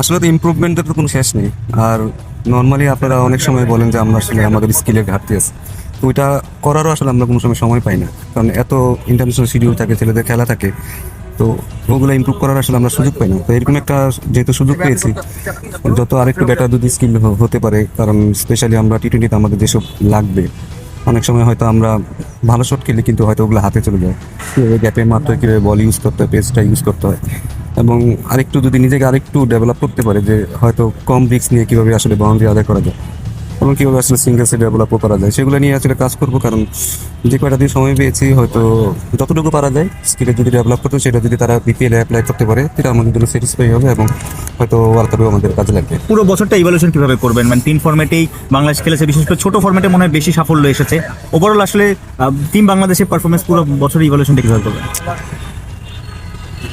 আসলে তো ইমপ্রুভমেন্টের তো কোনো শেষ নেই। আর নর্মালি আপনারা অনেক সময় বলেন যে আমরা আসলে আমাদের স্কিলের ঘাটতি আছে, তো ওইটা করারও আসলে আমরা কোনো সময় পাই না, কারণ এত ইন্টারন্যাশনাল শিডিউল থাকে, ছেলেদের খেলা থাকে, তো ওগুলো ইমপ্রুভ করার আসলে আমরা সুযোগ পাই না। তো এরকম একটা যেহেতু সুযোগ পেয়েছি, যত আরেকটু বেটার যদি স্কিল হতে পারে, কারণ স্পেশালি আমরা টি-20 আমাদের যেসব লাগবে, অনেক সময় হয়তো আমরা ভালো শট খেলি কিন্তু হয়তো ওগুলো হাতে চলে যায়, কীভাবে গ্যাপে মারতে হয়, কীভাবে বল ইউজ করতে হয়, পেসটা ইউজ করতে হয়, এবং আরেকটু যদি নিজেকে আরেকটু ডেভেলপ করতে পারে যে হয়তো কম রিস্ক নিয়ে কীভাবে আসলে বাউন্ডারি আদায় করা যায় এবং কীভাবে আসলে সিঙ্গেলসে ডেভেলপও করা যায়, সেগুলো নিয়ে আসলে কাজ করবো। কারণ যে কয়টা দিন সময় পেয়েছি, হয়তো যতটুকু পারা যায় স্কিলে যদি ডেভেলপ করতে, সেটা যদি তারা বিপিএলে অ্যাপ্লাই করতে পারে, সেটা আমাদের জন্য স্যাটিসফাই হবে এবং হয়তো ওয়ার্ল্ড কাপেও আমাদের কাজে লাগবে। পুরো বছরটা ইভালুয়েশন কিভাবে করবেন? মানে 3 ফরম্যাটেই বাংলাদেশ খেলেছে, বিশেষ করে ছোট ফরম্যাটে মনে হয় বেশি সাফল্য এসেছে। ওভারঅল আসলে টিম বাংলাদেশের পারফরমেন্স পুরো বছরের ইভালুয়েশনটা কিভাবে করবেন?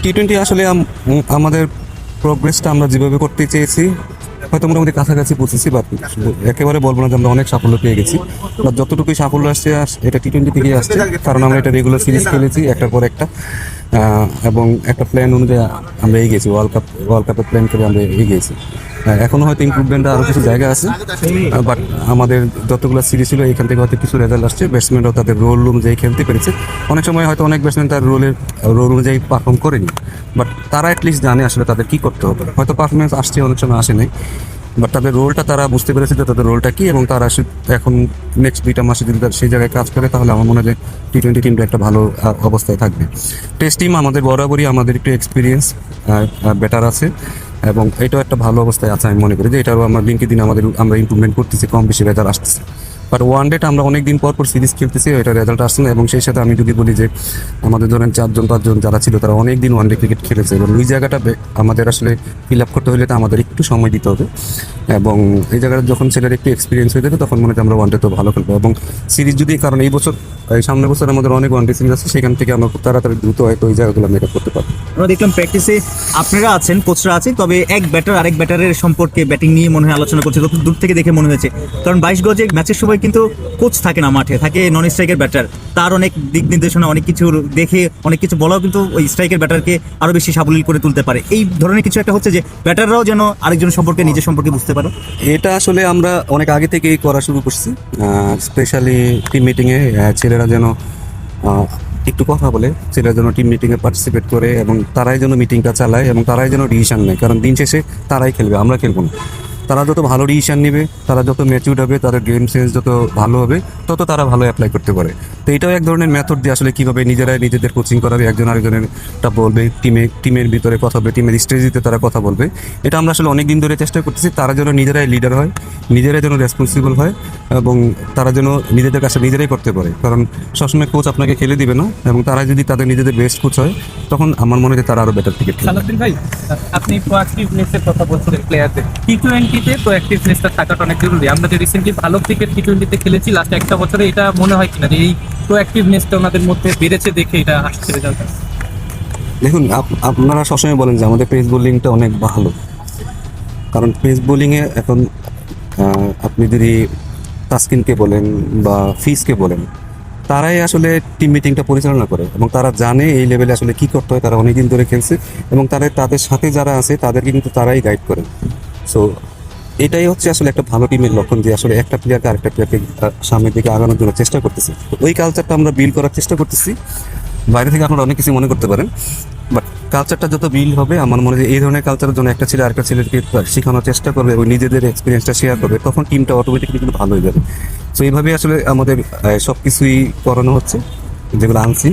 টি-20 আসলে আমাদের প্রোগ্রেসটা আমরা যেভাবে করতে চেয়েছি হয়তো মোটামুটি কাছাকাছি পৌঁছেছি, বাট একেবারে বলবো না যে আমরা অনেক সাফল্য পেয়ে গেছি, বা যতটুকুই সাফল্য আসছে এটা টি-20 থেকেই আসছে, কারণ আমরা এটা রেগুলার সিরিজ খেলেছি একটার পর একটা, এবং একটা প্ল্যান অনুযায়ী আমরা এগিয়েছি, ওয়ার্ল্ড কাপের প্ল্যান করে আমরা এগিয়েছি। এখনও হয়তো ইমপ্রুভমেন্টের আরও কিছু জায়গা আছে, বাট আমাদের যতগুলো সিরিজ ছিল এখান থেকে হয়তো কিছু রেজাল্ট আসছে। ব্যাটসম্যানরাও তাদের রোল অনুযায়ী খেলতে পেরেছে। অনেক সময় হয়তো অনেক ব্যাটসম্যান তার রোল অনুযায়ী পারফর্ম করেনি, বাট তারা অ্যাটলিস্ট জানে আসলে তাদের কী করতে হবে। হয়তো পারফরমেন্স আসছে, অনেক সময় আসে নাই, বাট তাদের রোলটা তারা বুঝতে পেরেছে যে তাদের রোলটা কী, এবং তারা এখন নেক্সট 2টা মাসে যদি সেই জায়গায় কাজ করে, তাহলে আমার মনে হয় যে টি-20 টিমটা একটা ভালো অবস্থায় থাকবে। টেস্ট টিম আমাদের বরাবরই আমাদের একটু এক্সপিরিয়েন্স বেটার আছে, এবং এটাও একটা ভালো অবস্থায় আছে। আমি মনে করি যে এটাও আমরা দিনকে দিন আমরা ইমপ্রুভমেন্ট করতেছি, কম বেশি রেজাল্ট আসতেছে। বাট ওয়ান ডেটা আমরা অনেক দিন পর সিরিজ খেলতেছি, এটা রেজাল্ট আসছে না। এবং সেই সাথে আমি যদি বলি যে আমাদের ধরেন 4-5 জন যারা ছিল, তারা অনেক দিন ওয়ান ডে ক্রিকেট খেলেছে, এবং ওই জায়গাটা আমাদের আসলে ফিল আপ করতে হলে তো আমাদের একটু সময় দিতে হবে, এবং এই জায়গাটা যখন ছেলের একটু এক্সপিরিয়েন্স হয়ে যাবে, তখন মনে হয় আমরা ওয়ান ডে তো ভালো খেলবো। এবং সিরিজ যদি, কারণ এই সামনের বছর আমাদের অনেক ওয়ান ডে সিরিজ আছে, সেখান থেকে আমরা খুব তাড়াতাড়ি দ্রুত হয়তো ওই জায়গাগুলো মেক আপ করতে পারবো। আমরা দেখলাম প্র্যাকটিসে আপনারা আছেন, কোচরা আছেন, তবে এক ব্যাটার আরেক ব্যাটারের সম্পর্কে ব্যাটিং নিয়ে মনে হয় আলোচনা করছে, যত দূর থেকে দেখে মনে হয়েছে। কারণ 22 গজে ম্যাচের সময় কিন্তু কোচ থাকে না মাঠে, থাকে নন স্ট্রাইকের ব্যাটার। তার অনেক দিক নির্দেশনা, অনেক কিছু দেখে অনেক কিছু বলাও কিন্তু ওই স্ট্রাইকের ব্যাটারকে আরও বেশি সাবলীল করে তুলতে পারে। এই ধরনের কিছু একটা হচ্ছে যে ব্যাটাররাও যেন আরেকজনের সম্পর্কে, নিজের সম্পর্কে বুঝতে পারে। এটা আসলে আমরা অনেক আগে থেকেই করা শুরু করছি, স্পেশালি টিম মিটিংয়ে ছেলেরা যেন একটু কথা বলে, ছেলেরা যেন টিম মিটিংয়ে পার্টিসিপেট করে, এবং তারাই যেন মিটিংটা চালায়, এবং তারাই যেন ডিসিশন নেয়। কারণ দিন শেষে তারাই খেলবে, আমরা খেলবো না। তারা যত ভালো ডিসিশন নেবে, তারা যত ম্যাচিউরড হবে, তাদের গেম সেন্স যত ভালো হবে, তত তারা ভালো অ্যাপ্লাই করতে পারে। তো এটাও এক ধরনের মেথড দিয়ে আসলে কীভাবে নিজেরাই নিজেদের কোচিং করাবে, একজন আরেকজনেরটা বলবে, টিমের ভিতরে কথা বলবে, টিমের স্ট্র্যাটেজিতে তারা কথা বলবে। এটা আমরা আসলে অনেক দিন ধরে চেষ্টা করতেছি, তারা যেন নিজেরাই লিডার হয়, নিজেরাই যেন রেসপন্সিবল হয়, এবং তারা যেন নিজেদের কাছে নিজেরাই করতে পারে। কারণ সবসময় কোচ আপনাকে খেলে দিবে না, এবং তারা যদি তাদের নিজেদের বেস্ট কোচ হয়, তখন আমার মনে হয় তারা আরও বেটার ক্রিকেট খেলবে। সালাউদ্দিন ভাই, আপনি প্রোঅ্যাক্টিভনেসের কথা বলছিলেন প্লেয়ারদের। টি-20তে প্রোঅ্যাক্টিভনেসটা থাকাটা অনেক জরুরি। আমরা যে রিসেন্টলি ভালো ক্রিকেট টি-20তে খেলেছি লাস্ট একটা বছরে, এটা মনে হয় কিনা যে এই প্রোঅ্যাক্টিভনেসটা ওনাদের মধ্যে বেড়েছে দেখে এটা আসছে রেজাল্ট? দেখুন, আপনারা সবসময় বলেন যে আমাদের পেস বোলিংটা অনেক ভালো, কারণ পেস বোলিংয়ে এখন আপনি যদি তাসকিনকে বলেন বা ফিজকে বলেন, তারাই আসলে টিম মিটিংটা পরিচালনা করে, এবং তারা জানে এই লেভেলে আসলে কী করতে হয়। তারা অনেকদিন ধরে খেলছে, এবং তাদের সাথে যারা আছে তাদেরকে কিন্তু তারাই গাইড করে। সো এটাই হচ্ছে আসলে একটা ভালো টিমের লক্ষণ, যে আসলে একটা প্লেয়ারকে আরেকটা প্লেয়ারকে সামনের দিকে আগানোর জন্য চেষ্টা করতেছে। তো ওই কালচারটা আমরা বিল্ড করার চেষ্টা করতেছি। বাইরে থেকে আপনারা অনেক কিছু মনে করতে পারেন, বাট কালচারটা যত বিল্ড হবে, আমার মনে হয় এই ধরনের কালচারের জন্য একটা ছেলে আরেকটা ছেলেকে শেখানোর চেষ্টা করবে এবং নিজেদের এক্সপিরিয়েন্সটা শেয়ার করবে, তখন টিমটা অটোমেটিকলি কিন্তু ভালো হয়ে যাবে। সো এইভাবেই আসলে আমাদের সব কিছুই করানো হচ্ছে, যেগুলো আনছি।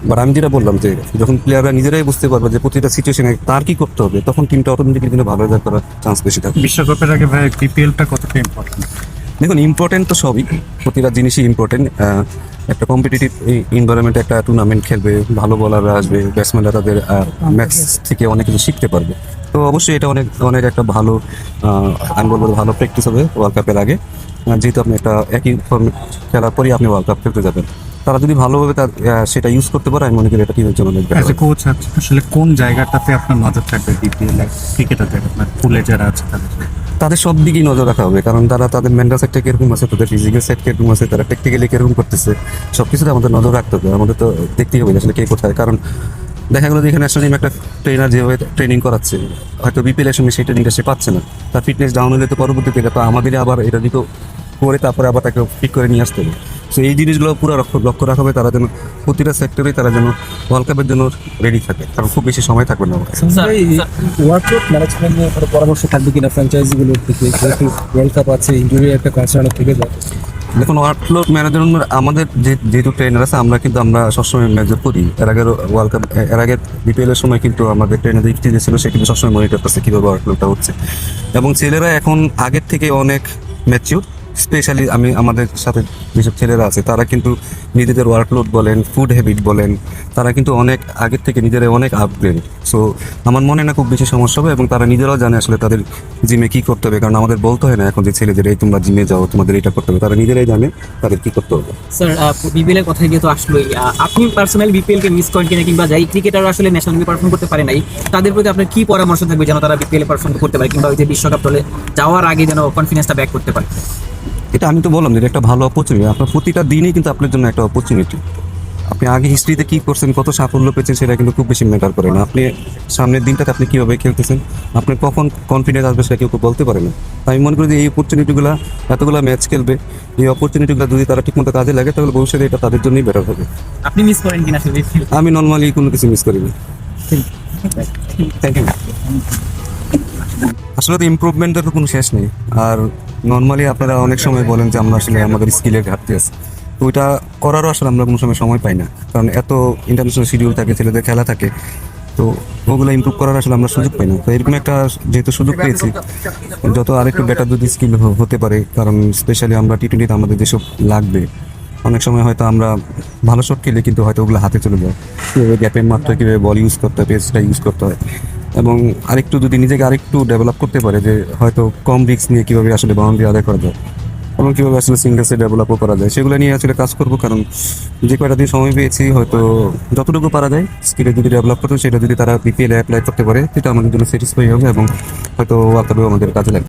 বাট আমি যেটা বললাম যে যখন প্লেয়াররা নিজেরাই বুঝতে পারবে যে প্রতিটা সিচুয়েশনে তার কী করতে হবে, তখন টিমটা অটোমেটিকলি কিন্তু ভালো রেজাল্ট করার চান্স বেশি থাকে। বিশ্বকাপের আগে ভাই বিপিএলটা কতটা ইম্পর্টেন্ট? দেখুন, ইম্পর্টেন্ট তো সবই, প্রতিটা জিনিসই ইম্পর্টেন্ট। একটা কম্পিটিটিভ এনভায়রনমেন্টে একটা টুর্নামেন্ট খেলবে, ভালো বলাররা আসবে, ব্যাটসম্যানরা তাদের ম্যাচ থেকে অনেক কিছু শিখতে পারবে। তো অবশ্যই এটা অনেক অনেক একটা ভালো, আমি বলবো ভালো প্র্যাকটিস হবে ওয়ার্ল্ড কাপের আগে, যেহেতু আপনি একটা একই ফর্মেট খেলার পরেই আপনি ওয়ার্ল্ড কাপ খেলতে যাবেন। তারা যদি ভালোভাবে সেটা ইউজ করতে পারে, আমি মনে করি এটা টিমের জন্য অনেক অ্যাজ এ কোচ আসলে কোন জায়গাটাতে আপনার নজর থাকবে বিপিএল ক্রিকেটারদের, আপনার পুলে যারা আছে তাদের সব দিকেই নজর রাখা হবে, কারণ তাদের মেন্টাল সাইডটা কিরকম আছে, তাদের ফিজিক্যাল সাইড কিরকম আছে, তারা টেকনিক্যালি কিরকম করতেছে, সব কিছুতে আমাদের নজর রাখতে হবে। আমাদের তো দেখতেই হবে আসলে কে কোথায়, কারণ দেখা গেলো যে এখানে ন্যাশনাল টিম একটা ট্রেনার যেভাবে ট্রেনিং করাচ্ছে, হয়তো বিপিএল এর সময় সেই ট্রেনিংটা সে পাচ্ছে না, তার ফিটনেস ডাউন হলে তো পরবর্তীতে এটা তো আমাদেরই আবার এটা দিকেও করে তারপরে আবার তাকে পিক করে নিয়ে আসতে হবে। সো এই জিনিসগুলো পুরো লক্ষ্য রাখা হবে, তারা যেন প্রতিটা সেক্টরে তারা যেন ওয়ার্ল্ড কাপের জন্য রেডি থাকে, কারণ খুব বেশি সময় থাকবে না আমাদের। স্যার, ওয়ার্কলোড ম্যানেজমেন্ট নিয়ে কোনো পরামর্শ থাকবে কিনা ফ্র্যাঞ্চাইজিগুলোর থেকে, যেহেতু ওয়ার্ল্ড কাপ আছে, ইঞ্জুরি একটা কনসার্ন থেকে যায়। দেখুন, ওয়ার্কলোড ম্যানেজমেন্ট আমাদের যেহেতু ট্রেনার আছে, আমরা সবসময় মেজার করি। এর আগে ওয়ার্ল্ড কাপ, এর আগে বিপিএল এর সময় কিন্তু আমাদের ট্রেনার যে ছিল সে কিন্তু সবসময় মনিটর করছে কীভাবে ওয়ার্কলোডটা হচ্ছে, এবং ছেলেরা এখন আগের থেকে অনেক ম্যাচিউর। স্পেশালি আমাদের সাথে যেসব ছেলেরা আছে তারা কিন্তু নিজেদের ওয়ার্কলোড বলেন, ফুড হ্যাবিট বলেন, তারা কিন্তু অনেক আগের থেকে নিজেরা অনেক আপগ্রেড। সো আমার মনে না খুব বেশি সমস্যা হবে, এবং তারা নিজেরাও জানে আসলে তাদের জিমে কী করতে হবে, কারণ আমাদের বলতে হয় না এখন যে ছেলেদের এই তোমরা জিমে যাও, তোমাদের এটা করতে হবে, তারা নিজেরাই জানে তাদের কী করতে হবে। স্যার, বিপিএল এর কথা যেহেতু আসলোই, আপনি পার্সোনাল বিপিএল কে মিস করেন কিনা, কিংবা যাই ক্রিকেটার আসলে ন্যাশনাল টিমে পারফর্ম করতে পারে নাই, তাদের প্রতি আপনার কি পরামর্শ থাকবে যেন তারা বিপিএল এ পারফর্ম করতে পারে, কিংবা ওই যে বিশ্বকাপ দলে যাওয়ার আগে যেন কনফিডেন্সটা ব্যাক করতে পারে? এটা আমি তো বললাম যে এটা একটা ভালো অপরচুনিটি। আপনার প্রতিটা দিনই কিন্তু আপনার জন্য একটা অপরচুনিটি। আপনি আগে হিস্ট্রিতে কী করছেন, কত সাফল্য পেয়েছেন, সেটা কিন্তু খুব বেশি ম্যাটার করে না। আপনি সামনের দিনটাতে আপনি কীভাবে খেলতেছেন, আপনি কখন কনফিডেন্স আসবে সেটা কেউ বলতে পারে না। আমি মনে করি যে এই অপরচুনিটিগুলো, এতগুলো ম্যাচ খেলবে, এই অপরচুনিটিগুলো যদি তারা ঠিকমতো কাজে লাগে তাহলে ভবিষ্যতে এটা তাদের জন্যই বেটার হবে। আপনি মিস করেন কিনা আসলে বিপিএল? আমি নর্মালি কোনো কিছু মিস করিনি। Thank you. আসলে তো ইমপ্রুভমেন্টের তো কোনো শেষ নেই। আর নর্মালি আপনারা অনেক সময় বলেন যে আমরা আসলে আমাদের স্কিলের ঘাটতি আছে, তো ওইটা করারও আসলে আমরা কোনো সময় পাই না, কারণ এত ইন্টারন্যাশনাল শিডিউল থাকে, ছেলেদের খেলা থাকে, তো ওগুলো ইমপ্রুভ করার আসলে আমরা সুযোগ পাই না। তো এরকম একটা যেহেতু সুযোগ পেয়েছি, যত আরেকটু বেটার যদি স্কিল হতে পারে, কারণ স্পেশালি আমরা টি20তে আমাদের যেসব লাগবে, অনেক সময় হয়তো আমরা ভালো শট খেলে কিন্তু হয়তো ওগুলো হাতে চলে যায়, কীভাবে গ্যাপের মাত্রা, কীভাবে বল ইউজ করতে হয়, পেসটা ইউজ করতে হয়, এবং আরেকটু যদি নিজেকে আরেকটু ডেভেলপ করতে পারে যে হয়তো কম রিস্ক নিয়ে কীভাবে আসলে বাউন্ডারি আদায় করা যায়, এবং কীভাবে আসলে সিঙ্গেলসে ডেভেলপও করা যায়, সেগুলো নিয়ে আসলে কাজ করবো। কারণ যে কয়টা দিন সময় পেয়েছি, হয়তো যতটুকু পারা যায় স্কিলে যদি ডেভেলপ করতে, সেটা যদি তারা বিপিএল অ্যাপ্লাই করতে পারে, সেটা আমাদের জন্য স্যাটিসফাই হবে, এবং হয়তো ওয়ার্ল্ড কাপেও আমাদের কাজে লাগবে।